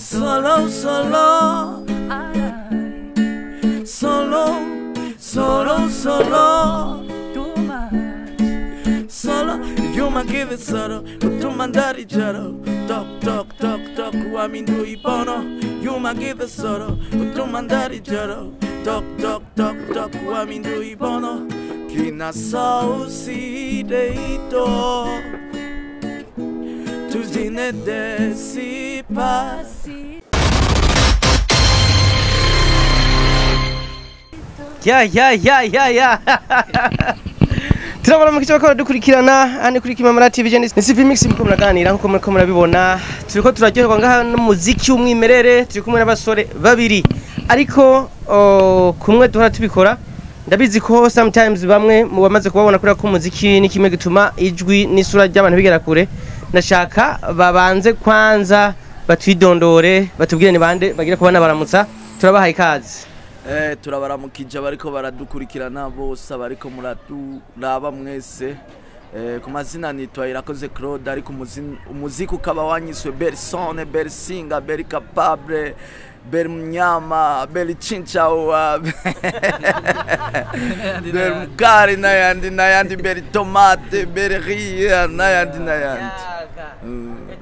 Solo, solo, solo, solo, solo, solo. You might give it solo, tu mandari jaro. Tok, tok, tok, tok, uamindu ibono. You might give it solo, tu mandari jaro. Tok, tok, tok, tok, uamindu ibono. Kina sausi deito. Tu dine desi pasi. Ya. Turabona mukice bakora dukurikirana ane kuri Kimamara TV ni CV Mix muko muraganira nkuko muriko murabibona turiko turaryoherwa ngaha n'umuziki w'umwimerere turi kumwe n'abasore babiri ariko kumwe duhora tubikora ndabizi ko sometimes bamwe mu bamaze kubabona kuri ko umuziki ni kimwe gituma ijwi n'isura ry'abantu bigera kure ndashaka babanze kwanza batwidondore batubwire ni bande bagira kubana baramutsa turabahaye ikaze. Turabaramukije bariko baradukurikirana bose bariko muraduraba mwese ku mazina nitwa Irakoze Claude ariko umuziki ukaba wanyiswe Bersone Bersinga Beri Capable Beri Mnyama Beri Chinchawa Beri Mkari nayandi Beri Tomate Beri Ria nayandi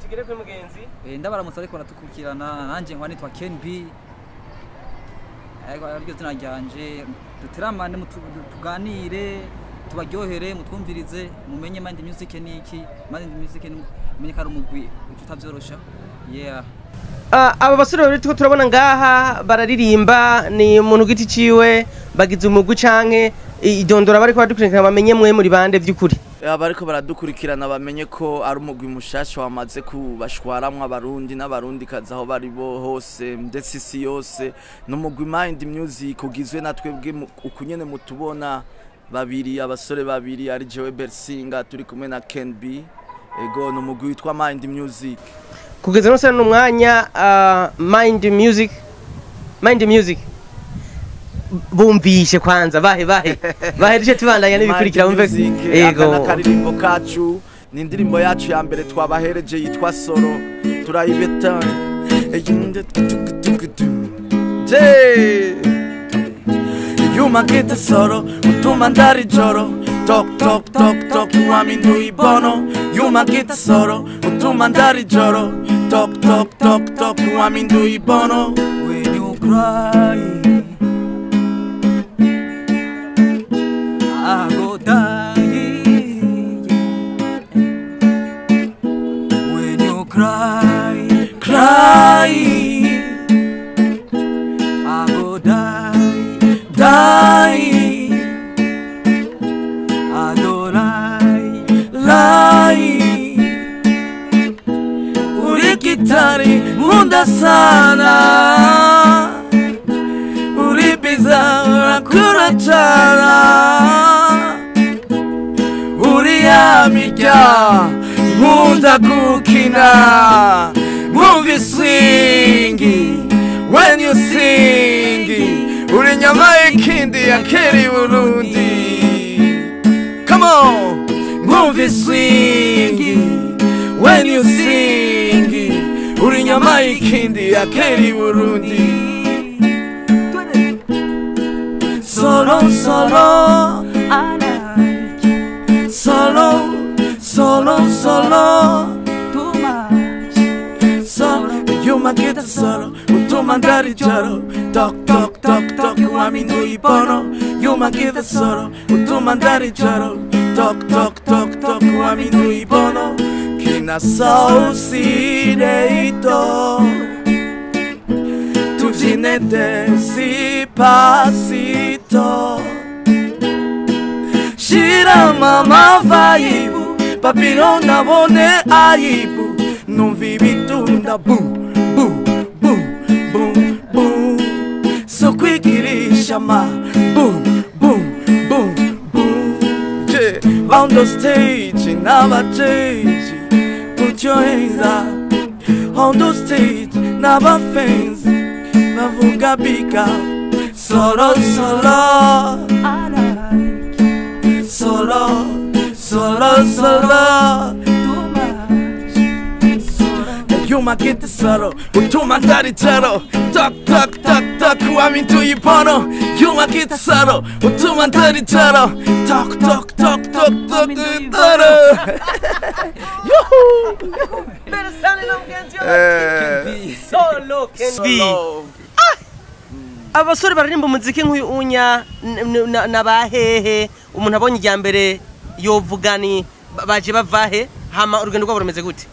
tugire kwe mugenzi ndabaramutse ariko baratukurikirana nanje nkwa nitwa Ken B ariko tunajyanje dutiramane tuganire tubaryohere mutwumvirize mumenye Mind Music niki Mind Music mumenye kari umugwi tutavyorosha aba basore babiri tuko turabona ngaha bararirimba ni umuntu giti ciwe bagize umugwi canke idondora bariko badukurikirana bamenye mwe muri bande vy'ukuri abariko baradukurikirana bamenye ko ari umugwi mushasha wamaze kubashwaramwe abarundi n'abarundi kazaho bari bo hose ndetse isi yose n'umugwi Mind Music ugizwe natwebwe ukunyene mutubona babiri abasore babiri ari jewe Bersinga turi kumwe na Ken B ego n'umugwi witwa Mind Music kugeza no sana umwanya Mind Music bumvishe kwanza bahe duce tubandanya n'ibikurikira umve yego karirimbo kacu ni indirimbo yacu ya mbere twabahereje yitwa Solo turayibeta You magita solo utuma ndari joro tok tok tok tok uamindu ibono You magita solo utuma ndari joro tok tok tok tok uamindu ibono When you cry I go dying when you cry I go dying I don't lie uri kitari munda sana uri bizarra kurachana Amica, muda kukina, movie swingy. When you sing, uri nyama ikindi ya keri Burundi. Come on, movie swingy. When you sing, uri nyama ikindi ya keri Burundi. Solo, solo, solo too much solo you magita solo utuma ndari jaro tok tok tok tok uamindu ibono you magita solo utuma ndari jaro tok tok tok tok uamindu ibono kina sausi deito tu viene despacito Shira mama vaibu Papiro nabone aibu Non vivi tunda boom boom boom boom boom So qui kirishama boom boom boom boom Yeah, on the stage in our stage Put your hands up On the stage, never fans Navuga bika Solo, solo Solo, solo, solo Yuma get the sorrow, utuma ndari charo. Talk, talk, talk, talk, wami tu ipono. Yuma get the sorrow, utuma ndari charo. Talk, talk, talk, talk, talk, Solo Ken abasore baririmba umuziki nk'uyu unya nabahehe umuntu abonye ijya mbere yovugani baje bavahe hama urugendo rwabo rumeze gute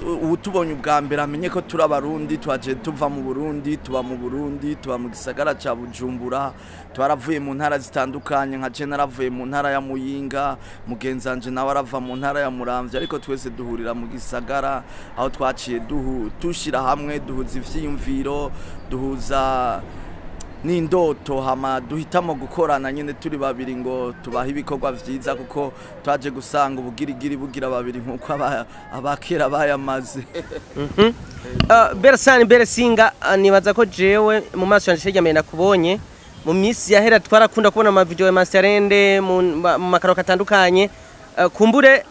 ubu tubonye ubwa mbere amenye ko turi abarundi twaje tuva mu Burundi tuba mu Burundi tuba mu gisagara ca Bujumbura twaravuye mu ntara zitandukanye nka je naravuye mu ntara ya Muyinga mugenzanje nawe arava mu ntara ya Muramvya ariko twese duhurira mu gisagara aho twaciye tushira hamwe duhuza ivyiyumviro duhuza n'indoto hama duhitamo gukorana nyene turi babiri ngo tubaha ibikorwa vyiza kuko twaje gusanga ubugirigiri bugira babiri nkuko abakera bayamaze. Bersani Bersinga nibaza ko jewe mu maso yanje cyegyamye nakubonye mu misi yahera twarakunda kubona ama video ya Masterende mu makaro katandukanye kumbure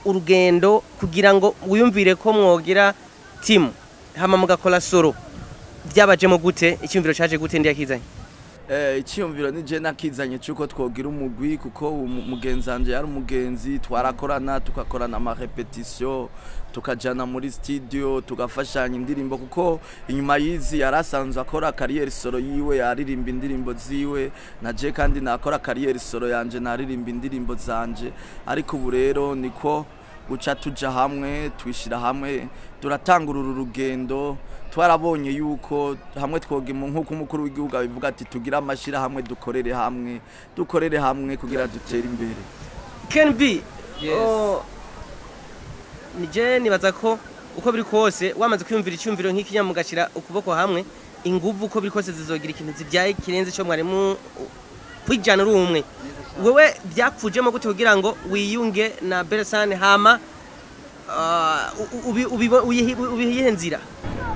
urugendo kugira ngo wiyumvire ko mwogira team hama mugakora solo byabaje mu gute icyumviro cyaje gute ndi yakizanye icyumviro ni je nakizanye cyuko twogira umugwi kuko mugenzanje yari umugenzi twarakorana tukakorana ama repetition tukajana muri studio tugafashanya indirimbo kuko inyuma yizi yarasanzwe akora career solo yiwe yaririmba indirimbo ziwe naje kandi nakora career solo yanje naririmba indirimbo zanje ariko ubu rero niko guca tuja hamwe twishira hamwe turatangura urugendo twarabonye yuko hamwe twogemo nkuko umukuru w'igihugu abivuga ati tugira amashira hamwe dukorere hamwe kugira dutere imbere. Ken B nije nibaza ko uko biri kose wamaze kwiyumvira icyumviro nk'iki nyamugashira ukuboko hamwe inguvu uko biri kose zizogira ikintu zibyaye kirenze cyo mwarimu kwijana uri umwe wewe byakujemo gute kugira ngo wiyunge na Bersani hama ubihe nzira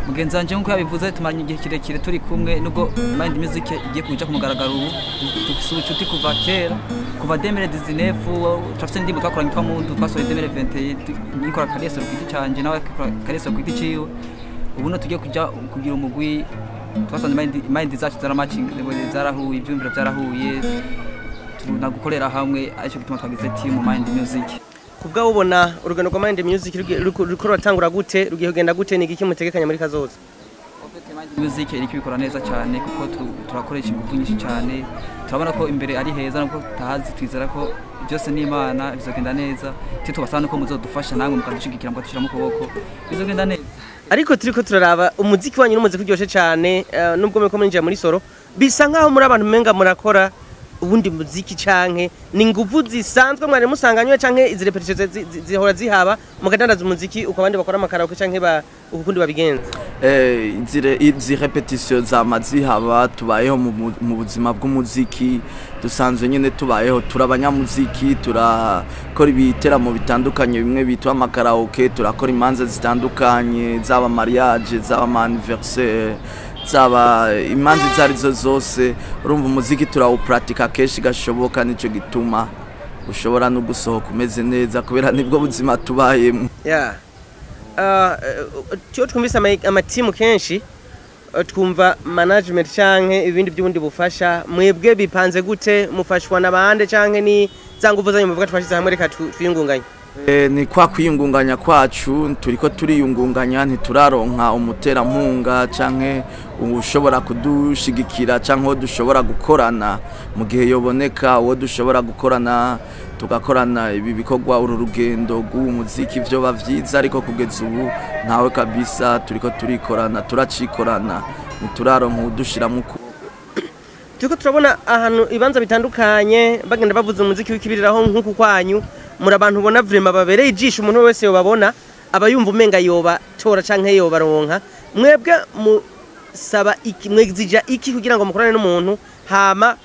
mugenzanje nkuko yabivuze tumaranye igihe kirekire turi kumwe nubwo Mind Music igiye kuja ku mugaragaro ubu dufise ubucuti kuva kera kuva 2019 turafise indirimbo twakoranye kwa muntu twasohoye 2021 nikora kariyesi rwiti canje nawe kariyesi rwiti ciwe ubu no tugiye kugira umugwi twasanze mind zacu zarahuye ibyumviro byarahuye tunagukorera hamwe ariko gituma twagize team Mind Music. Kubwa ubona urugendo rwa Mind Music ruko ratangura gute rugiye kugenda gute ni iki mutegekanya muri kazoza? Mind Music iri kubikora neza cyane kuko turakoresha ingufu nyinshi cyane turabona ko imbere ari heza nubwo tahazi twizera ko byose n'Imana bizogenda neza tyo tubasana ko muzodufasha namwe mukadushigikira ngo tushira mu kuboko bizogenda neza. Ariko turiko turaraba umuziki wanyu n'umuziki uryoshe cyane nubwo meko mwinjira muri solo bisa nkaho muri abantu menga murakora ubundi muziki canke ni nguvu zisanzwe mwari musanganywe canke izi repetition zihora zihaba mukadandaza umuziki uko abandi bakora amakaraoke canke ukundi babigenza izi repetition zihaba tubayeho mu buzima bw'umuziki dusanzwe nyene tubayeho turabanyamuziki turakora ibiteramo bitandukanye bimwe bitwa amakaraoke turakora imanza zitandukanye zaba mariage zaba anniversaire zaba imanzi zarizo zose urumva umuziki turawupratika keshi gashoboka nico gituma ushobora no gusohoka umeze neza kubera nibwo buzima tubayemo. Cyo twumvise amatimu kenshi twumva management canke ibindi by'ubundi bufasha mwebwe bipanze gute mufashwa nabande canke ni zanguvu zanyu muvuga twashize hamwe reka twiyungunganye? Ni kwa kwiyungunganya kwacu turiko turiyungunganya ntituraronka umuterampunga canke ushobora kudushigikira canke dushobora gukorana mu gihe yoboneka wo dushobora gukorana tugakorana ibi bikorwa uru rugendo rw'umuziki byo bavyiza ariko kugeza ubu ntawe kabisa turiko turikorana turacikorana ntituraronka udushiramo turiko turabona ahantu ibanza bitandukanye bagenda bavuza umuziki w'ikibiriraho nk'uku kwanyu muri abantu ubona vraiment babereye ijisho umuntu wese yobabona abayumva umenga yoba tora canke yoba ronka mwebwe musaba iki mwegizija iki kugira ngo mukorane n'umuntu hama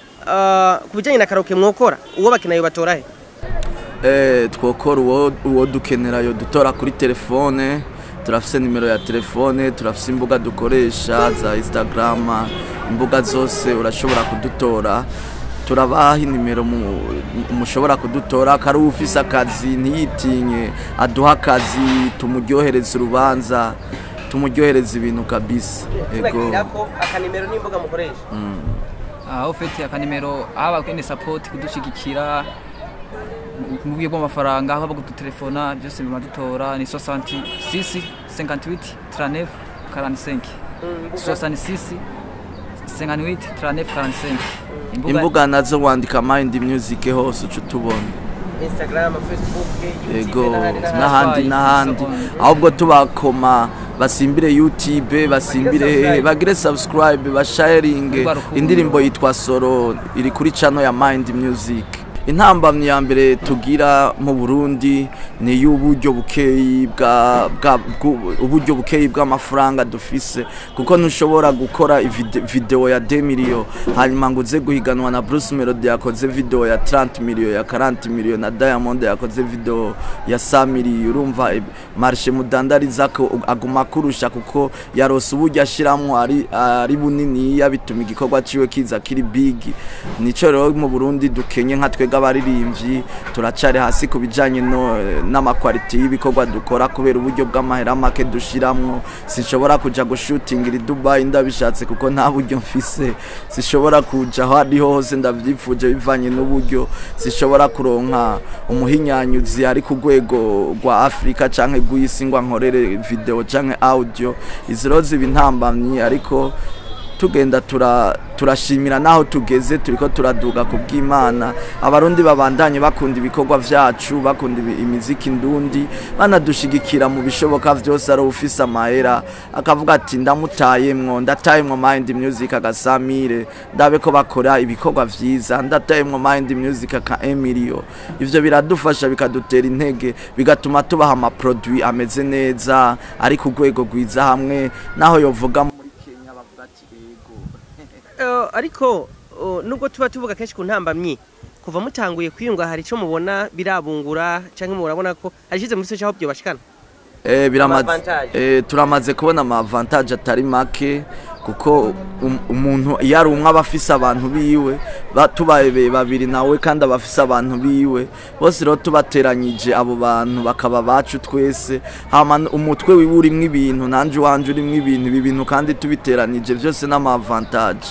kubijanye na karaoke mwokora uwo bakina yobatora he twokora uwo dukenera yo dutora kuri telefone turafise nimero ya telefone turafise imbuga dukoresha za Instagram imbuga zose urashobora kudutora turabaha inimero mushobora kudutora kari ufise akazi ntiyitinye aduha akazi tumuryohereza urubanza tumuryohereza ibintu kabisa ego akanimero n'imbuga mukoresha ufite akanimero aho bakwene support kudushigikira mu buryo bw'amafaranga aho bagutelefona byose bimadutora ni 66 58 39 45 66 58 39 45 imbuga nazo wandika Mind Music hose uca tubona Instagram, Facebook, ego n'ahandi ahubwo tubakoma basimbire YouTube basimbire bagire subscribe basharing indirimbo yitwa Soro iri kuri channel ya Mind Music. Intambamye ya mbere tugira mu Burundi ni y'uburyo bukeyi uburyo bukeyi bw'amafaranga dufise kuko ntushobora gukora video ya 2 million hanyuma ngo uze guhiganwa na Bruce Melody yakoze video ya 30 million ya 40 million na Diamond yakoze video ya 100 million urumva marché mudandariza ko aguma kurusha kuko yarose uburyo ashiramwe ari bunini yabituma igikorwa ciwe kiza kiri big nico rero mu Burundi dukenye nka twe abaririmbyi turacari hasi kubijanye n'amakwality y'ibikorwa dukora kubera uburyo bw'amahera make dushiramwo sinshobora kuja gushootingira Dubai ndabishatse kuko nta buryo mfise sinshobora kuja aho ari hose ndavyipfuje bivanye n'uburyo sinshobora kuronka umuhinyanyuzi ari ku rwego rwa Afrika canke gw'isi ngwa nkorere video canke audio izirozi bintambamye ariko tugenda turashimira naho tugeze turiko turaduga kubw'Imana abarundi babandanye bakunda ibikorwa vyacu bakunda imiziki ndundi banadushigikira mu bishoboka vyose ari ufise amahera akavuga ati ndamutayemwo ndatayemwo Mind Music agasamire ndabe ko bakora ibikorwa vyiza ndatayemwo Mind Music aka Emilio ivyo biradufasha bikadutera intege bigatuma tubaha ama produit ameze neza ari ku rwego rwiza hamwe naho yovuga ariko nubwo tuba tuvuga kenshi ku ntambamyi kuva mutanguye kwiyunga hari ico mubona birabungura canke murabona ko hashize muri social byo bashikana biramaze turamaze kubona ama avantage atari make kuko umuntu yari umwe abafise abantu biwe batubaye babiri nawe kandi abafise abantu biwe bose rero tubateranyije abo bantu bakaba bacu twese hama umutwe wiwe urimwe ibintu nanje wanje urimwe ibintu kandi tubiteranije byose n'ama avantage.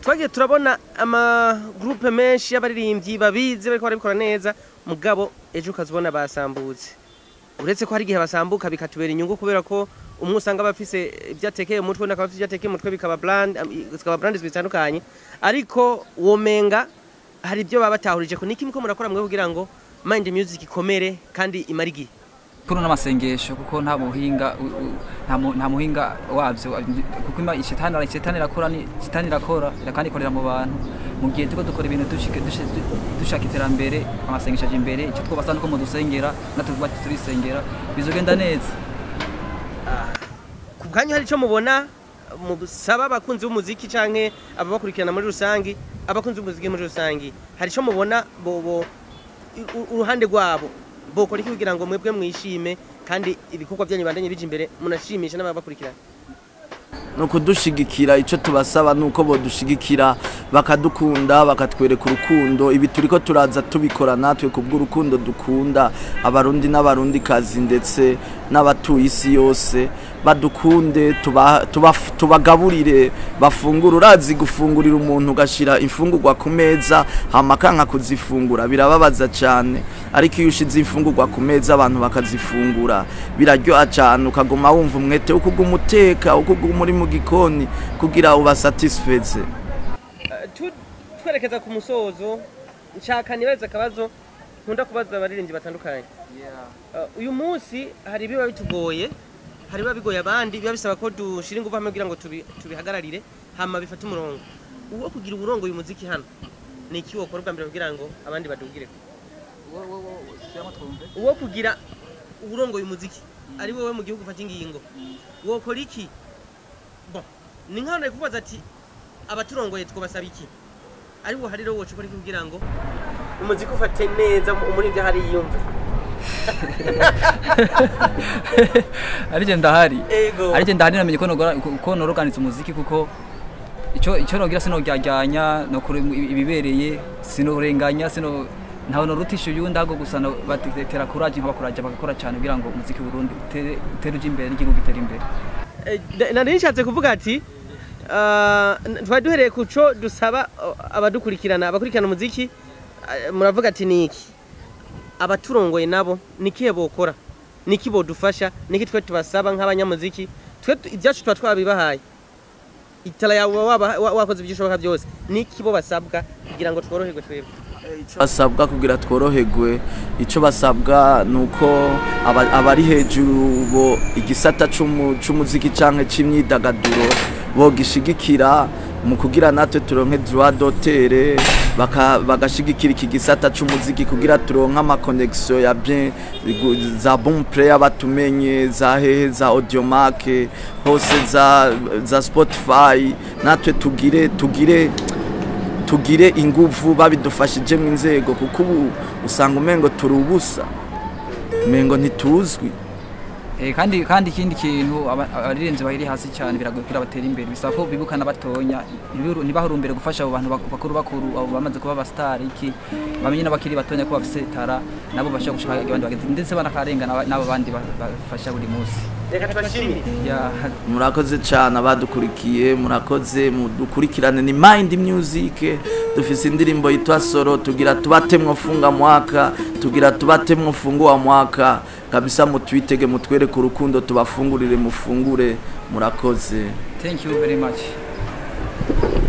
Twagiye turabona ama groupe menshi y'abaririmbyi babize bariko barabikora neza mugabo ejo ukazibona basambutse uretse ko hari igihe basambuka bikatubera inyungu kubera ko umwe usanga bafise ibyatekeye umutwe n'akabafise ibyatekeye umutwe bikaba brand bitandukanye ariko womenga hari ibyo baba batahurije ko niki mko murakora mwe kugira ngo Mind Music ikomere kandi imarigi kuno n'amasengesho kuko nta muhinga wabyo kuko ishetani irakora kandi ikorera mu bantu mu gihe tuko dukora ibintu dushaka iterambere amasengesho aje imbere icyo twabasa nuko mu dusengera natwe turisengera bizogenda neza. Ku bwanyu hari ico mubona musaba abakunzi b'umuziki canke ababakurikirana muri rusangi abakunzi b'umuziki muri rusangi hari ico mubona bo uruhande rwabo bokora iki kugira ngo mwebwe mwishime kandi ibikorwa byanyu bandanye bije imbere munashimisha n'ababakurikirana nuko dushigikira ico tubasaba nuko bo dushigikira bakadukunda bakatwereka urukundo ibi turiko turaza tubikora natwe kubw'urukundo dukunda abarundi n'abarundi kazi ndetse n'abatuye isi yose badukunde tubagaburire bafungura urazi gufungurira umuntu ugashira imfungurwa ku meza hama kanka kuzifungura birababaza cyane ariko iyo ushize imfungurwa ku meza abantu bakazifungura biraryoha cyane ukagoma wumva umwete ukugumuteka ukugumuri mu gikoni kugira ubasatisfeze. Twerekeza ku musozo nshaka nibaza akabazo nkunda kubaza abaririmbyi batandukanye. Uyu munsi hari biba bitugoye hari biba bigoye abandi biba bisaba ko dushira ingufu hamwe kugira ngo tubihagararire hama bifata umurongo uwo kugira uburongo uyu muziki hano ni iki wokora bwa mbere kugira ngo abandi badugire uwo kugira uburongo uyu muziki ari wowe mu gihugu ufata ingingo wokora iki bon ni nkana kubaza ati abaturongoye twobasaba iki ari wo hari rero wocu kuri kugira ngo umuziki ufate neza muri byo hari yumva arije ndahari namenye ko noroganitse umuziki kuko icyo nogira sinoryajyanya no kuri ibibereye sinorenganya ntawe norutisha uyundi ahubwo gusa batetera kuraje nk'abakuraje bagakora cyane kugira ngo umuziki w'u Burundi utere imbere n'igihugu gitere imbere. Nari nshatse kuvuga ati twari duhereye kuco dusaba abakurikirana umuziki muravuga ati niki abaturongoye nabo nikihe bokora niki bodufasha niki twe tubasaba nk'abanyamuziki twe ibyacu twabibahaye itala yawe wakoze ibyishoboka byose niki bo basabwa kugira ngo tworoherwe twebwe icyo basabwa kugira tworoherwe icyo basabwa nuko abari hejuru bo igisata c'umuziki canke c'imyidagaduro bogishigikira mu kugira natwe turonke droit d'auteur bagashigikira iki gisata c'umuziki kugira turonke ama connexion ya bien za bon player batumenye za hehe za Audiomack hose za Spotify natwe tugire inguvu babidufashije mu inzego kuko ubu usanga umengo turi ubusa umengo ntituzwi. Kandi ikindi kintu abarirenze bahiri hasi cyane biragoye kugira batera imbere bisaba ko bibukana batonya ntibahurumbere gufasha abo bantu bakuru abo bamaze kuba abastar iki bamenye n'abakiri batonya ko bafise tara nabo bashaka gushaka abandi bagenzi ndetse banakarengana nabo bandi bafasha buri munsi. Reka tubashimire. Murakoze cyane abadukurikiye murakoze mudukurikirane ni Mind Music dufise indirimbo yitwa Soro tugira tubatemwe funga mwaka tugira tubatemwe fungua mwaka kabisa mutwitege mutwereke urukundo tubafungurire mufungure murakoze. Thank you very much.